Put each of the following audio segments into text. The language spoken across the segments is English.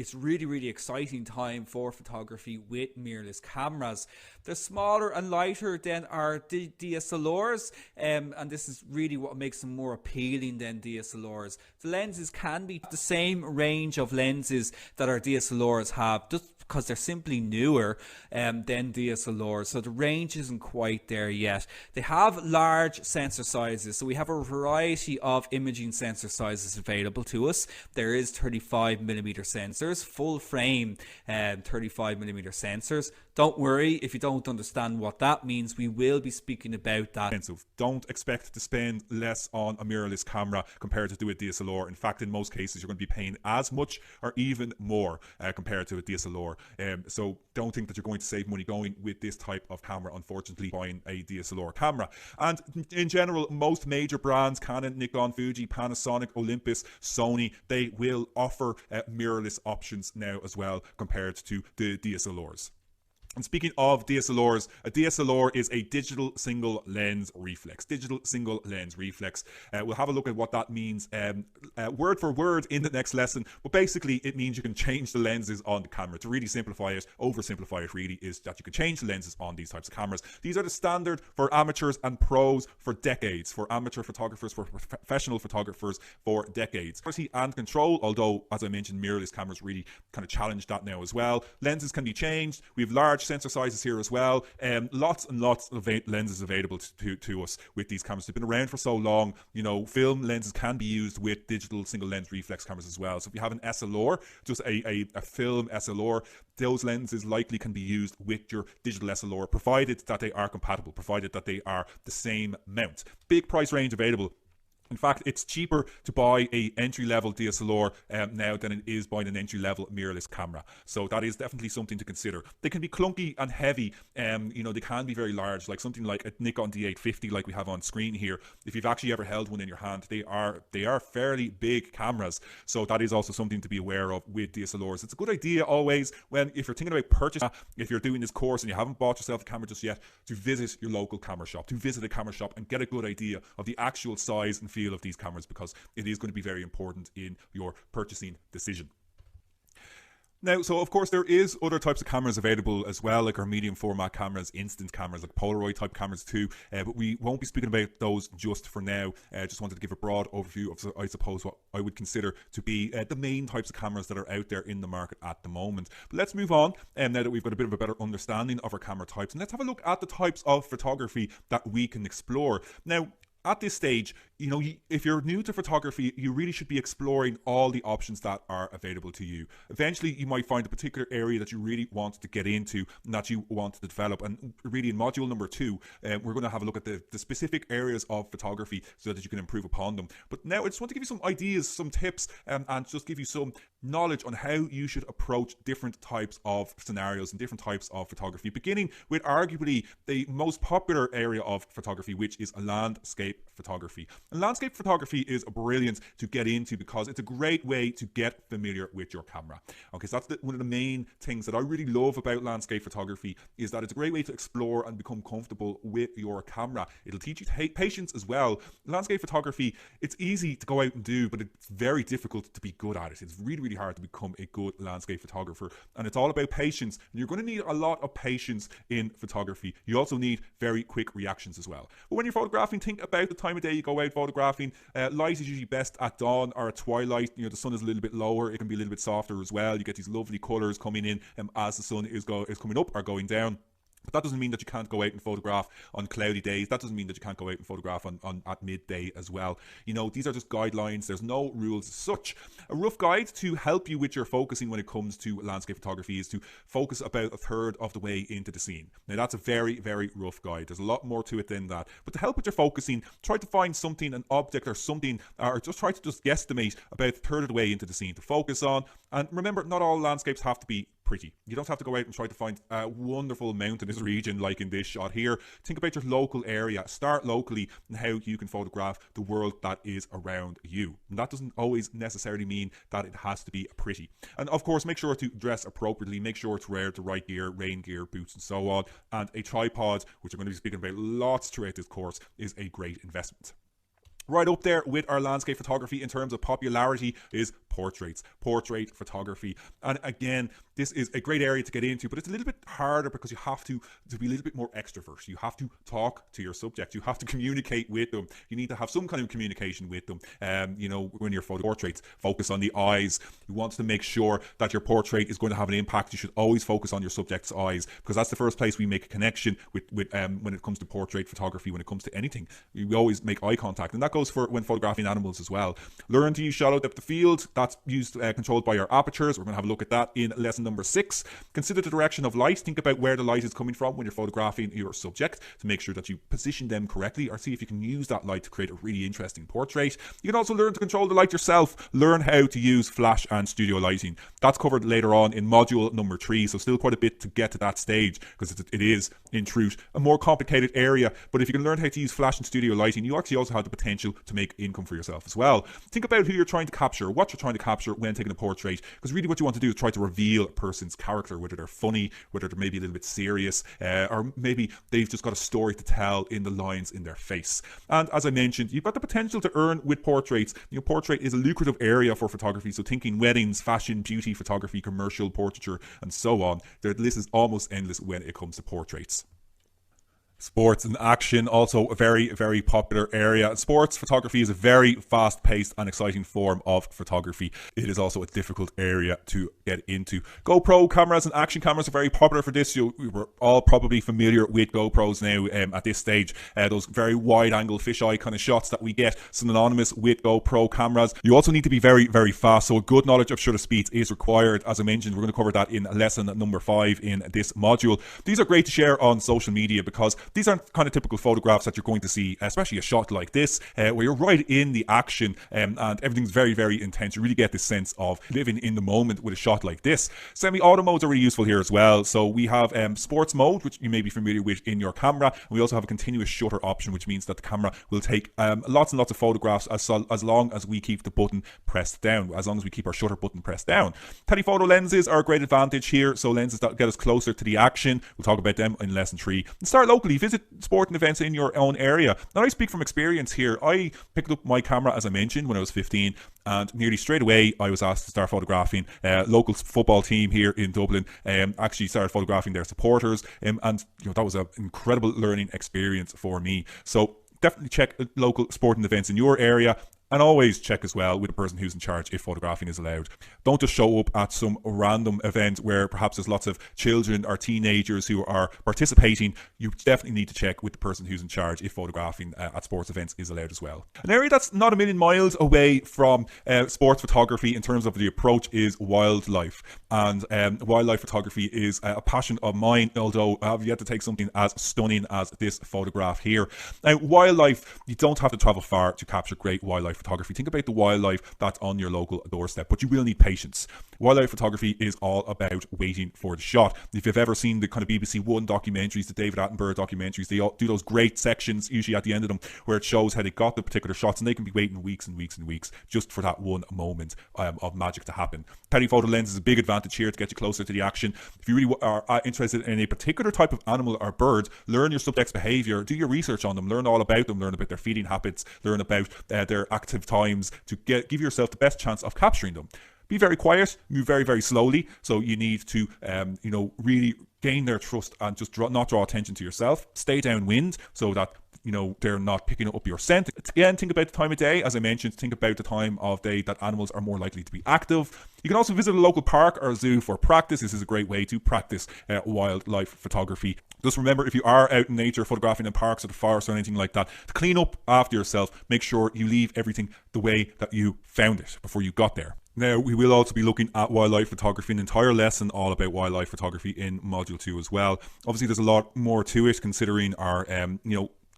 it's really exciting time for photography with mirrorless cameras. They're smaller and lighter than our DSLRs, and this is really what makes them more appealing than DSLRs. The lenses can be the same range of lenses that our DSLRs have, just because they're simply newer than DSLRs, so the range isn't quite there yet. They have large sensor sizes, so we have a variety of imaging sensor sizes available to us. There is 35mm sensors, full frame 35mm sensors. Don't worry if you don't understand what that means, we will be speaking about that. Don't expect to spend less on a mirrorless camera compared to do a DSLR. In fact, in most cases, you're going to be paying as much or even more compared to a DSLR. So don't think that you're going to save money going with this type of camera, unfortunately, buying a DSLR camera. And in general, most major brands, Canon, Nikon, Fuji, Panasonic, Olympus, Sony, they will offer mirrorless options now as well compared to the DSLRs. And speaking of DSLRs, a DSLR is a digital single lens reflex. Digital single lens reflex. We'll have a look at what that means word for word in the next lesson. But basically, it means you can change the lenses on the camera. To really simplify it, oversimplify it really, is that you can change the lenses on these types of cameras. These are the standard for amateurs and pros for decades. For amateur photographers, for professional photographers for decades. Quality and control, although, as I mentioned, mirrorless cameras really kind of challenge that now as well. Lenses can be changed. We have large sensor sizes here as well. Lots and lots of lenses available to us with these cameras. They've been around for so long. You know, film lenses can be used with digital single lens reflex cameras as well. So if you have an SLR, just a film SLR, those lenses likely can be used with your digital SLR, provided that they are compatible, provided that they are the same mount. Big price range available. In fact, it's cheaper to buy a entry-level DSLR now than it is buying an entry-level mirrorless camera. So that is definitely something to consider. They can be clunky and heavy. You know, they can be very large, like something like a Nikon D850, like we have on screen here. If you've actually ever held one in your hand, they are fairly big cameras. So that is also something to be aware of with DSLRs. It's a good idea always if you're thinking about purchasing, if you're doing this course and you haven't bought yourself a camera just yet, to visit your local camera shop, to visit a camera shop and get a good idea of the actual size and feel of these cameras, because it is going to be very important in your purchasing decision. Now, so of course there is other types of cameras available as well, like our medium format cameras, instant cameras, like Polaroid type cameras too, but we won't be speaking about those just for now. Just wanted to give a broad overview of, I suppose, what I would consider to be the main types of cameras that are out there in the market at the moment. But let's move on now that we've got a bit of a better understanding of our camera types, and let's have a look at the types of photography that we can explore. Now, at this stage, you know, if you're new to photography, you really should be exploring all the options that are available to you. Eventually, you might find a particular area that you really want to get into and that you want to develop. And really, in module number 2, we're going to have a look at the specific areas of photography so that you can improve upon them. But now I just want to give you some ideas, some tips, and just give you some knowledge on how you should approach different types of scenarios and different types of photography, beginning with arguably the most popular area of photography, which is landscape photography. And landscape photography is brilliant to get into because it's a great way to get familiar with your camera. Okay, so that's one of the main things that I really love about landscape photography, is that it's a great way to explore and become comfortable with your camera. It'll teach you patience as well. Landscape photography, it's easy to go out and do, but it's very difficult to be good at it. It's really hard to become a good landscape photographer, and it's all about patience. And you're going to need a lot of patience in photography. You also need very quick reactions as well. But when you're photographing, think about the time of day you go out photographing. Light is usually best at dawn or at twilight. You know, the sun is a little bit lower, it can be a little bit softer as well. You get these lovely colors coming in as the sun is coming up or going down. But that doesn't mean that you can't go out and photograph on cloudy days. That doesn't mean that you can't go out and photograph at midday as well. You know, these are just guidelines. There's no rules as such. A rough guide to help you with your focusing when it comes to landscape photography is to focus about a third of the way into the scene. Now, that's a very rough guide. There's a lot more to it than that. But to help with your focusing, try to find something, an object or something, or just try to just guesstimate about a third of the way into the scene to focus on. And remember, not all landscapes have to be pretty. You don't have to go out and try to find a wonderful mountainous region like in this shot here. Think about your local area. Start locally and how you can photograph the world that is around you. And that doesn't always necessarily mean that it has to be pretty. And of course, make sure to dress appropriately. Make sure to wear the right gear, rain gear, boots and so on. And a tripod, which I'm going to be speaking about lots throughout this course, is a great investment. Right up there with our landscape photography in terms of popularity is portraits, portrait photography. And again, this is a great area to get into, but it's a little bit harder because you have to be a little bit more extrovert. You have to talk to your subject. You have to communicate with them. You need to have some kind of communication with them. When you're photo portraits, focus on the eyes. You want to make sure that your portrait is going to have an impact. You should always focus on your subject's eyes, because that's the first place we make a connection with when it comes to portrait photography, when it comes to anything. We always make eye contact, and that goes for when photographing animals as well. Learn to use shallow depth of field. That's used controlled by your apertures. We're going to have a look at that in lesson number 6. Consider the direction of light. Think about where the light is coming from when you're photographing your subject to make sure that you position them correctly, or see if you can use that light to create a really interesting portrait. You can also learn to control the light yourself. Learn how to use flash and studio lighting. That's covered later on in module number 3, so still quite a bit to get to that stage, because it is in truth a more complicated area. But if you can learn how to use flash and studio lighting, you actually also have the potential to make income for yourself as well. Think about who you're trying to capture, what you're trying to capture when taking a portrait, because really what you want to do is try to reveal a person's character, whether they're funny, whether they're maybe a little bit serious, or maybe they've just got a story to tell in the lines in their face. And as I mentioned, you've got the potential to earn with portraits. Portrait is a lucrative area for photography, so thinking weddings, fashion, beauty photography, commercial portraiture, and so on. The list is almost endless when it comes to portraits. Sports and action, also a very, very popular area. Sports photography is a very fast-paced and exciting form of photography. It is also a difficult area to get into. GoPro cameras and action cameras are very popular for this. We're all probably familiar with GoPros now at this stage. Those very wide-angle fisheye kind of shots that we get synonymous with GoPro cameras. You also need to be very, very fast, so a good knowledge of shutter speeds is required. As I mentioned, we're going to cover that in lesson number 5 in this module. These are great to share on social media, because these aren't kind of typical photographs that you're going to see, especially a shot like this, where you're right in the action, and everything's very, very intense. You really get this sense of living in the moment with a shot like this. Semi-auto modes are really useful here as well. So we have sports mode, which you may be familiar with in your camera, and we also have a continuous shutter option, which means that the camera will take lots and lots of photographs as long as we keep the button pressed down, as long as we keep our shutter button pressed down. Telephoto lenses are a great advantage here, so lenses that get us closer to the action. We'll talk about them in lesson 3. And start locally. Visit sporting events in your own area. Now, I speak from experience here. I picked up my camera, as I mentioned, when I was 15, and nearly straight away I was asked to start photographing local football team here in Dublin. Actually started photographing their supporters, and that was an incredible learning experience for me. So definitely check local sporting events in your area. And always check as well with the person who's in charge if photographing is allowed. Don't just show up at some random event where perhaps there's lots of children or teenagers who are participating. You definitely need to check with the person who's in charge if photographing at sports events is allowed as well. An area that's not a million miles away from sports photography in terms of the approach is wildlife. And wildlife photography is a passion of mine, although I've yet to take something as stunning as this photograph here. Now, wildlife, you don't have to travel far to capture great wildlife photography. Think about the wildlife that's on your local doorstep, but you will need patience. Wildlife photography is all about waiting for the shot. If you've ever seen the kind of BBC One documentaries, the David Attenborough documentaries, they all do those great sections usually at the end of them where it shows how they got the particular shots, and they can be waiting weeks and weeks and weeks just for that one moment of magic to happen. Telephoto lens is a big advantage here to get you closer to the action. If you really are interested in a particular type of animal or bird, learn your subject's behavior, do your research on them, learn all about them, learn about their feeding habits, learn about their active times to give yourself the best chance of capturing them. Be very quiet, move very, very slowly. So you need to, really gain their trust and just not draw attention to yourself. Stay downwind so that they're not picking up your scent. Again, think about the time of day. As I mentioned, think about the time of day that animals are more likely to be active. You can also visit a local park or zoo for practice. This is a great way to practice wildlife photography. Just remember, if you are out in nature photographing in parks or the forest or anything like that, to clean up after yourself, make sure you leave everything the way that you found it before you got there. Now, we will also be looking at wildlife photography, an entire lesson all about wildlife photography in Module 2 as well. Obviously, there's a lot more to it considering our,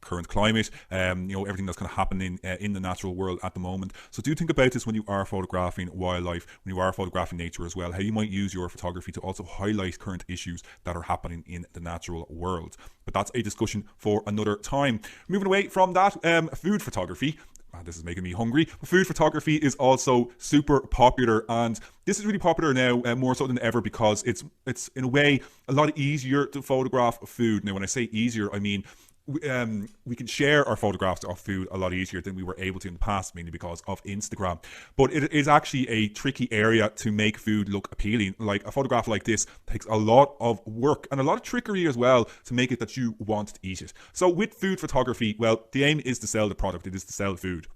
current climate, everything that's kind of happening in the natural world at the moment. So do think about this when you are photographing wildlife, when you are photographing nature as well, how you might use your photography to also highlight current issues that are happening in the natural world. But that's a discussion for another time. Moving away from that, food photography. This is making me hungry. Food photography is also super popular, and this is really popular now, more so than ever, because it's in a way a lot easier to photograph food. Now, when I say easier, I mean we can share our photographs of food a lot easier than we were able to in the past, mainly because of Instagram. But it is actually a tricky area to make food look appealing. Like a photograph like this takes a lot of work and a lot of trickery as well to make it that you want to eat it. So with food photography, well, the aim is to sell the product. It is to sell food.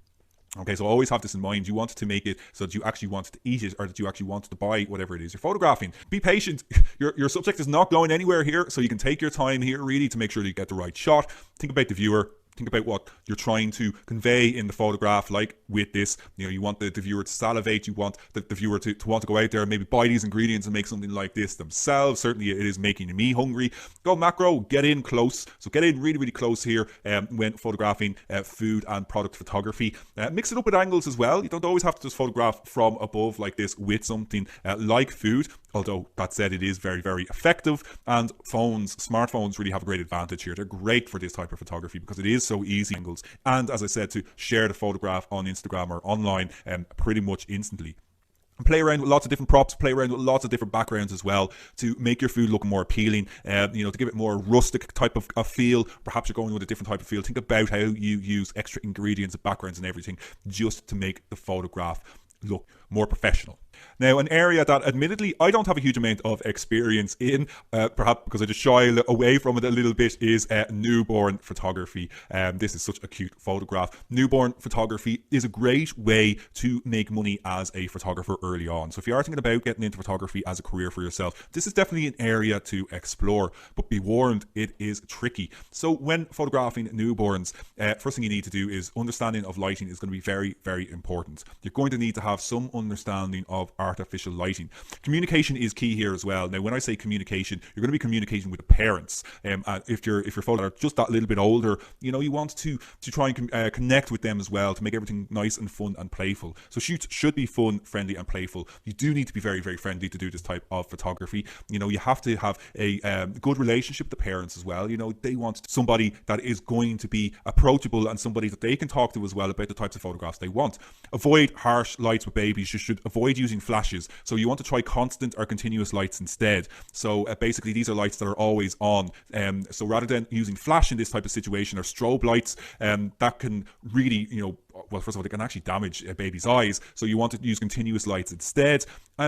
Okay, so always have this in mind. You want to make it so that you actually want to eat it, or that you actually want to buy whatever it is you're photographing. Be patient. Your subject is not going anywhere here, so you can take your time here really to make sure that you get the right shot. Think about the viewer. Think about what you're trying to convey in the photograph. Like with this, you want the viewer to salivate. You want the viewer to want to go out there and maybe buy these ingredients and make something like this themselves. Certainly it is making me hungry. Go macro, get in close. So get in really, really close here when photographing food and product photography. Mix it up with angles as well. You don't always have to just photograph from above like this with something like food. Although that said, it is very, very effective, and smartphones really have a great advantage here. They're great for this type of photography because it is so easy angles, and as I said, to share the photograph on Instagram or online pretty much instantly. Play around with lots of different props, play around with lots of different backgrounds as well to make your food look more appealing, to give it more rustic type of feel. Perhaps you're going with a different type of feel. Think about how you use extra ingredients and backgrounds and everything just to make the photograph look more professional. Now, an area that admittedly I don't have a huge amount of experience in, perhaps because I just shy away from it a little bit, is newborn photography. This is such a cute photograph. Newborn photography is a great way to make money as a photographer early on. So if you are thinking about getting into photography as a career for yourself, this is definitely an area to explore, but be warned, it is tricky. So when photographing newborns, first thing you need to do is understanding of lighting is going to be very, very important. You're going to need to have some understanding of artificial lighting. Communication is key here as well. Now, when I say communication, you're going to be communicating with the parents. If your photos are just that little bit older, you want to try and connect with them as well to make everything nice and fun and playful. So shoots should be fun, friendly, and playful. You do need to be very, very friendly to do this type of photography. You have to have a good relationship with the parents as well. They want somebody that is going to be approachable and somebody that they can talk to as well about the types of photographs they want. Avoid harsh lights with babies. You should avoid using flashes. So you want to try constant or continuous lights instead. So basically these are lights that are always on. So rather than using flash in this type of situation, or strobe lights, that can really, well, first of all, they can actually damage a baby's eyes. So you want to use continuous lights instead.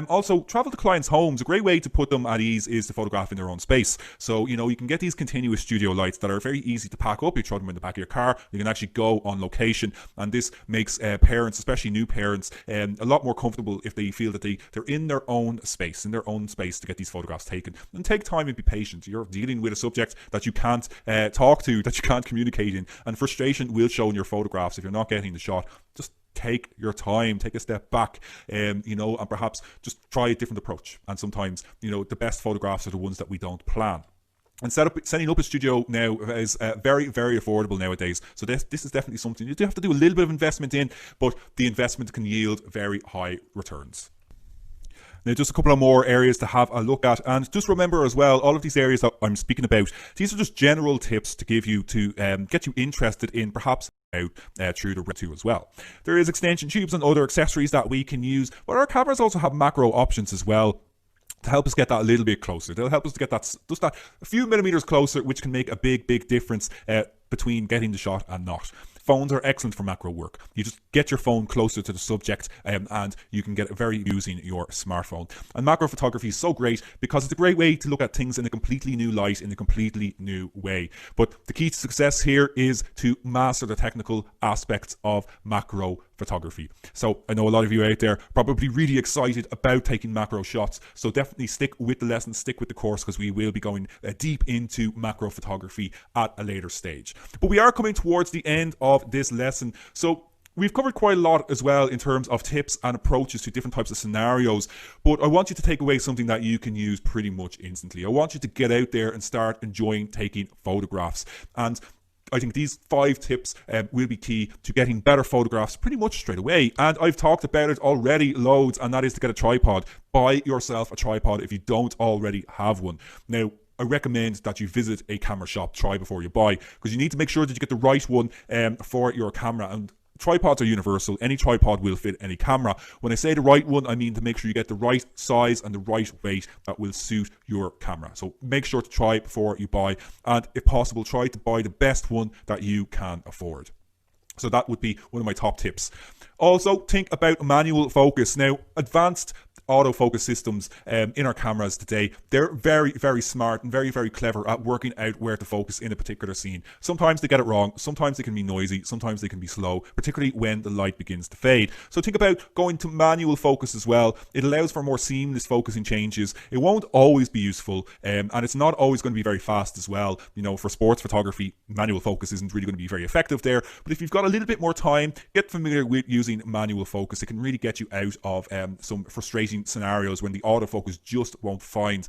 Also, travel to clients' homes. A great way to put them at ease is to photograph in their own space. So, you can get these continuous studio lights that are very easy to pack up. You throw them in the back of your car. You can actually go on location. And this makes parents, especially new parents, a lot more comfortable if they feel that they're in their own space, to get these photographs taken. And take time and be patient. You're dealing with a subject that you can't talk to, that you can't communicate in. And frustration will show in your photographs if you're not getting the shot. Just take your time, take a step back, and perhaps just try a different approach. And sometimes, the best photographs are the ones that we don't plan. And setting up a studio now is very, very affordable nowadays. So this is definitely something you do have to do a little bit of investment in, but the investment can yield very high returns. Now, just a couple of more areas to have a look at. And just remember as well, all of these areas that I'm speaking about, these are just general tips to give you to get you interested in perhaps out through the too as well. There is extension tubes and other accessories that we can use, but our cameras also have macro options as well to help us get that a little bit closer. They'll help us to get that just that a few millimeters closer, which can make a big, big difference between getting the shot and not. Phones are excellent for macro work. You just get your phone closer to the subject and you can get it very using your smartphone. And macro photography is so great because it's a great way to look at things in a completely new light, in a completely new way. But the key to success here is to master the technical aspects of macro photography. So I know a lot of you out there probably really excited about taking macro shots. So definitely stick with the lesson, stick with the course, because we will be going deep into macro photography at a later stage. But we are coming towards the end of this lesson. So we've covered quite a lot as well in terms of tips and approaches to different types of scenarios, but I want you to take away something that you can use pretty much instantly. I want you to get out there and start enjoying taking photographs. And I think these 5 tips will be key to getting better photographs pretty much straight away. And I've talked about it already loads, and that is to get a tripod. Buy yourself a tripod if you don't already have one. Now, I recommend that you visit a camera shop, try before you buy, because you need to make sure that you get the right one for your camera. And tripods are universal. Any tripod will fit any camera. When I say the right one, I mean to make sure you get the right size and the right weight that will suit your camera. So make sure to try before you buy, and if possible, try to buy the best one that you can afford. So that would be one of my top tips. Also, think about manual focus. Now, advanced autofocus systems in our cameras today, they're very, very smart and very, very clever at working out where to focus in a particular scene. Sometimes they get it wrong, sometimes they can be noisy, sometimes they can be slow, particularly when the light begins to fade. So think about going to manual focus as well. It allows for more seamless focusing changes. It won't always be useful, and it's not always going to be very fast as well. You know, for sports photography, manual focus isn't really going to be very effective there. But if you've got a little bit more time, get familiar with using manual focus. It can really get you out of some frustrating scenarios when the autofocus just won't find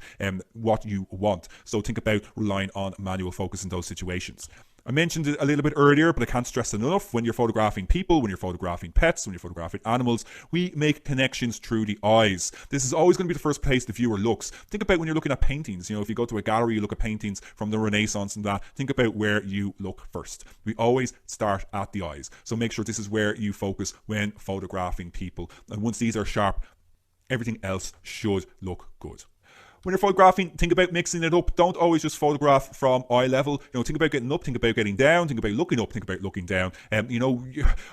what you want. So think about relying on manual focus in those situations. I mentioned it a little bit earlier, but I can't stress it enough. When you're photographing people, when you're photographing pets, when you're photographing animals, we make connections through the eyes. This is always going to be the first place the viewer looks. Think about when you're looking at paintings. You know, if you go to a gallery, you look at paintings from the Renaissance and that, think about where you look first. We always start at the eyes. So make sure this is where you focus when photographing people. And once these are sharp, everything else should look good. When you're photographing, think about mixing it up. Don't always just photograph from eye level. You know, think about getting up, think about getting down, think about looking up, think about looking down. You know,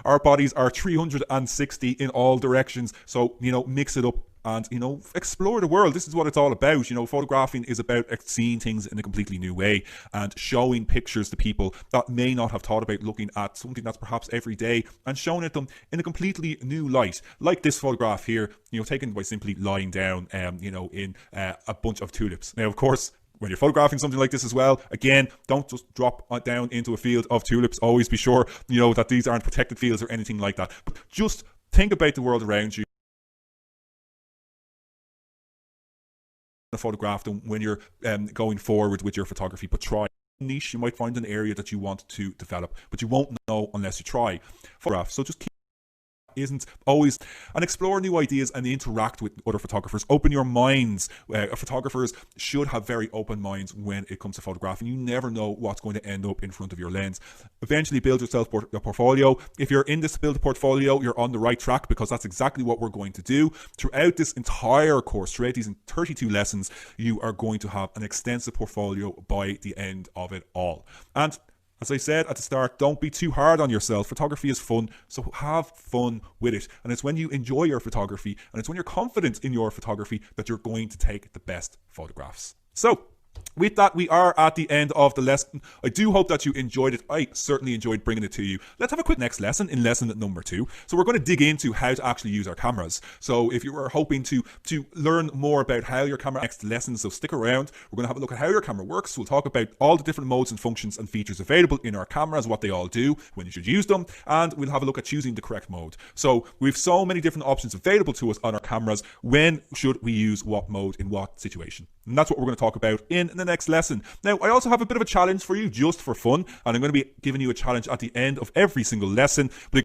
our bodies are 360 in all directions. So, you know, mix it up and, you know, explore the world. This is what it's all about. You know, photographing is about seeing things in a completely new way and showing pictures to people that may not have thought about looking at something that's perhaps every day, and showing it them in a completely new light. Like this photograph here, you know, taken by simply lying down, you know, in a bunch of tulips. Now, of course, when you're photographing something like this as well, again, don't just drop down into a field of tulips. Always be sure, you know, that these aren't protected fields or anything like that. But just think about the world around you. Photograph them when you're going forward with your photography, but try niche. You might find an area that you want to develop, but you won't know unless you try. Photograph. So just keep isn't always, and explore new ideas and interact with other photographers. Open your minds. Photographers should have very open minds when it comes to photographing. You never know what's going to end up in front of your lens. Eventually build yourself a portfolio. If you're in this build a portfolio, you're on the right track, because that's exactly what we're going to do. Throughout this entire course, throughout these 32 lessons, you are going to have an extensive portfolio by the end of it all. And as I said at the start, don't be too hard on yourself. Photography is fun, so have fun with it. And it's when you enjoy your photography, and it's when you're confident in your photography, that you're going to take the best photographs. So, with that, we are at the end of the lesson. I do hope that you enjoyed it. I certainly enjoyed bringing it to you. Let's have a quick next lesson in lesson number 2. So we're going to dig into how to actually use our cameras. So if you are hoping to learn more about how your camera next lesson, so stick around. We're going to have a look at how your camera works. We'll talk about all the different modes and functions and features available in our cameras, what they all do, when you should use them, and we'll have a look at choosing the correct mode. So we've so many different options available to us on our cameras. When should we use what mode in what situation? And that's what we're going to talk about in the next lesson. Now, I also have a bit of a challenge for you just for fun, and I'm going to be giving you a challenge at the end of every single lesson. But